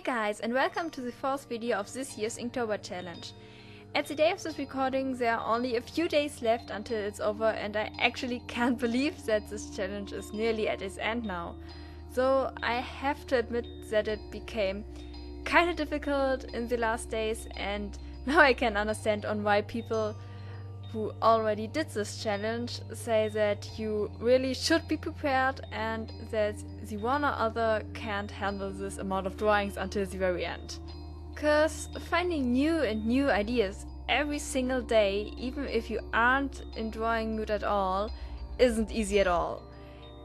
guys, and welcome to the fourth video of this year's Inktober challenge. At the day of this recording there are only a few days left until it's over, and I actually can't believe that this challenge is nearly at its end now. Though I have to admit that it became kinda difficult in the last days, and now I can understand on why people who already did this challenge say that you really should be prepared and that the one or other can't handle this amount of drawings until the very end. Cause finding new ideas every single day, even if you aren't in drawing mood at all, isn't easy at all.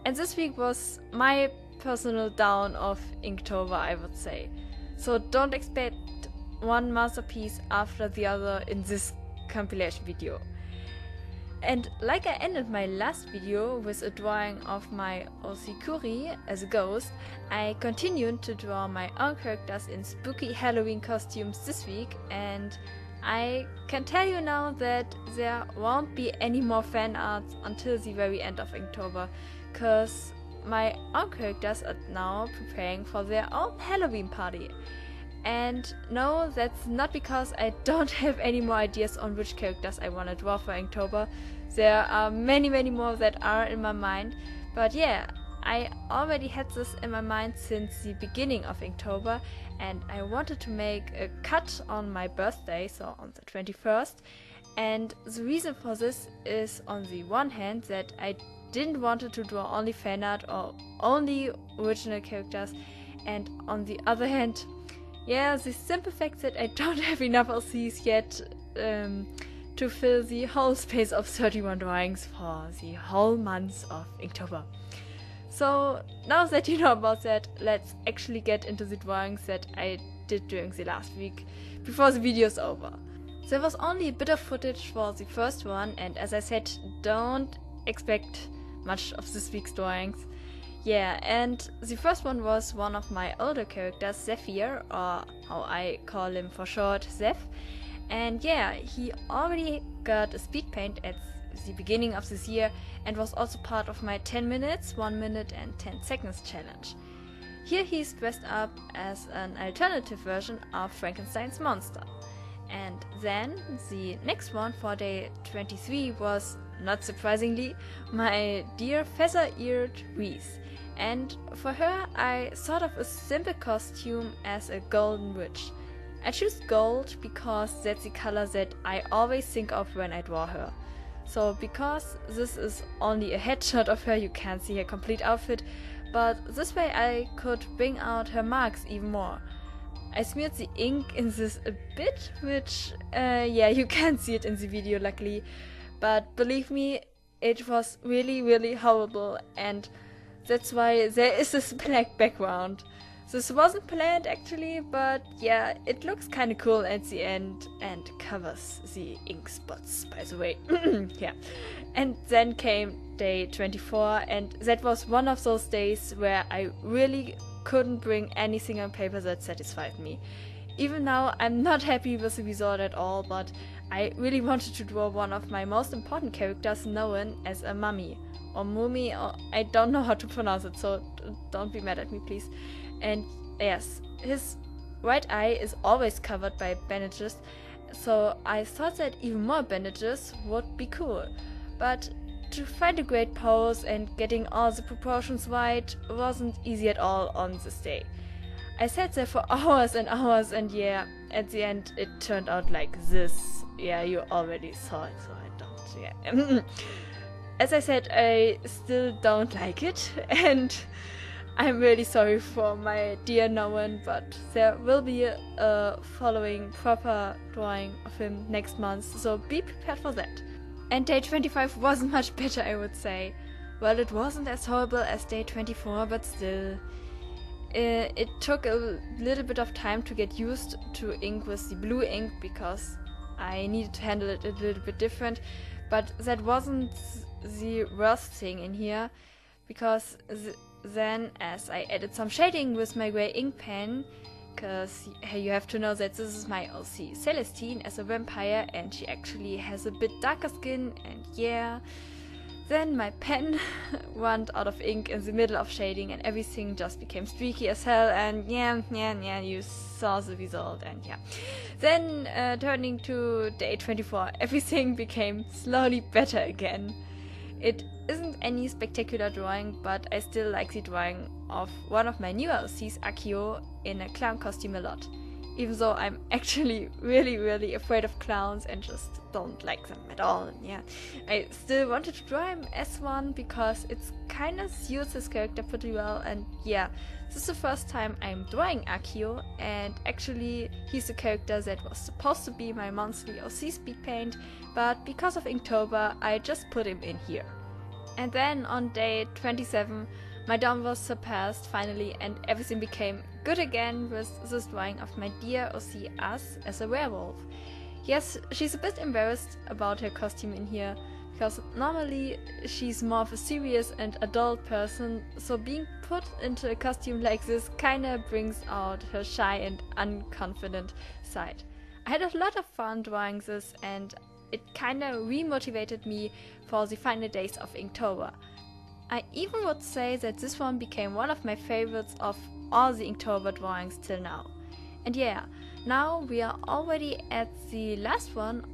And this week was my personal down of Inktober, I would say. So don't expect one masterpiece after the other in this compilation video. And like I ended my last video with a drawing of my OC Kurichii as a ghost, I continued to draw my own characters in spooky Halloween costumes this week, and I can tell you now that there won't be any more fan arts until the very end of Inktober, cause my own characters are now preparing for their own Halloween party. And no, that's not because I don't have any more ideas on which characters I want to draw for Inktober. There are many more that are in my mind, but yeah, I already had this in my mind since the beginning of Inktober, and I wanted to make a cut on my birthday, so on the 21st, and the reason for this is on the one hand that I didn't want to draw only fan art or only original characters, and on the other hand, yeah, the simple fact that I don't have enough LCs yet to fill the whole space of 31 drawings for the whole month of Inktober. So now that you know about that, let's actually get into the drawings that I did during the last week before the video is over. There was only a bit of footage for the first one, and as I said, don't expect much of this week's drawings. Yeah, and the first one was one of my older characters, Zephyr, or how I call him for short, Zeph. And yeah, he already got a speed paint at the beginning of this year and was also part of my 10 minutes, 1 minute and 10 seconds challenge. Here he's dressed up as an alternative version of Frankenstein's monster. And then the next one for day 23 was, not surprisingly, my dear feather-eared Reese. And for her I thought of a simple costume as a golden witch. I choose gold because that's the color that I always think of when I draw her. So because this is only a headshot of her, you can't see her complete outfit, but this way I could bring out her marks even more. I smeared the ink in this a bit, which yeah, you can't see it in the video luckily, but believe me, it was really horrible, and that's why there is this black background. This wasn't planned actually, but yeah, it looks kinda cool at the end and covers the ink spots, by the way. Yeah. And then came day 24, and that was one of those days where I really couldn't bring anything on paper that satisfied me. Even now, I'm not happy with the result at all, but I really wanted to draw one of my most important characters known as a mummy. Or mummy, or I don't know how to pronounce it, so don't be mad at me please. And yes, his right eye is always covered by bandages, so I thought that even more bandages would be cool. But to find a great pose and getting all the proportions right wasn't easy at all on this day. I sat there for hours and hours, and yeah, at the end it turned out like this. Yeah, you already saw it, so I don't, yeah. As I said, I still don't like it, and I'm really sorry for my dear Nolan, but there will be a following proper drawing of him next month, so be prepared for that. And day 25 wasn't much better, I would say. Well, it wasn't as horrible as day 24, but still. It took a little bit of time to get used to ink with the blue ink, because I needed to handle it a little bit different, but that wasn't the worst thing in here, because then as I added some shading with my grey ink pen, because you have to know that this is my OC Celestine as a vampire, and she actually has a bit darker skin, and yeah, Then my pen went out of ink in the middle of shading and everything just became streaky as hell, and yeah, you saw the result, and yeah. Then turning to day 24, everything became slowly better again. It isn't any spectacular drawing, but I still like the drawing of one of my newer OCs, Akio, in a clown costume a lot. Even though I'm actually really afraid of clowns and just don't like them at all. And yeah, I still wanted to draw him as one because it kinda suits his character pretty well. And yeah, this is the first time I'm drawing Akio, and actually he's a character that was supposed to be my monthly OC speed paint, but because of Inktober I just put him in here. And then on day 27 my down was surpassed finally, and everything became good again with this drawing of my dear OC Us as a werewolf. Yes, she's a bit embarrassed about her costume in here, because normally she's more of a serious and adult person, so being put into a costume like this kinda brings out her shy and unconfident side. I had a lot of fun drawing this, and it kinda remotivated me for the final days of Inktober. I even would say that this one became one of my favorites of all the Inktober drawings till now. And yeah, now we are already at the last one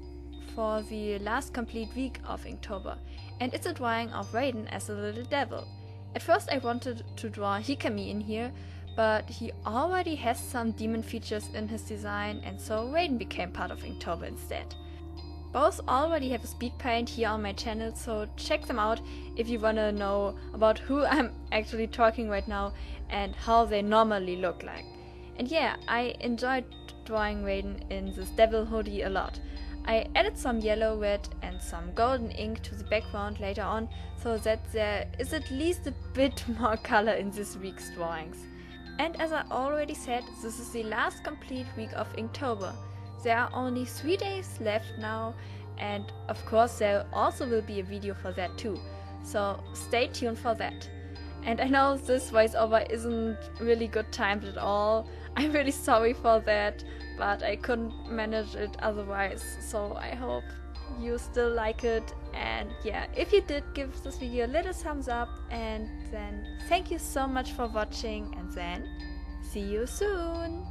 for the last complete week of Inktober, and it's a drawing of Raiden as a little devil. At first I wanted to draw Hikami in here, but he already has some demon features in his design, and so Raiden became part of Inktober instead. Both already have a speed paint here on my channel, so check them out if you wanna know about who I'm actually talking right now and how they normally look like. And yeah, I enjoyed drawing Raiden in this devil hoodie a lot. I added some yellow, red and some golden ink to the background later on, so that there is at least a bit more color in this week's drawings. And as I already said, this is the last complete week of Inktober. There are only 3 days left now, and of course there also will be a video for that too, so stay tuned for that. And I know this voiceover isn't really good timed at all, I'm really sorry for that, but I couldn't manage it otherwise, so I hope you still like it. And yeah, if you did, give this video a little thumbs up, and then thank you so much for watching, and then see you soon!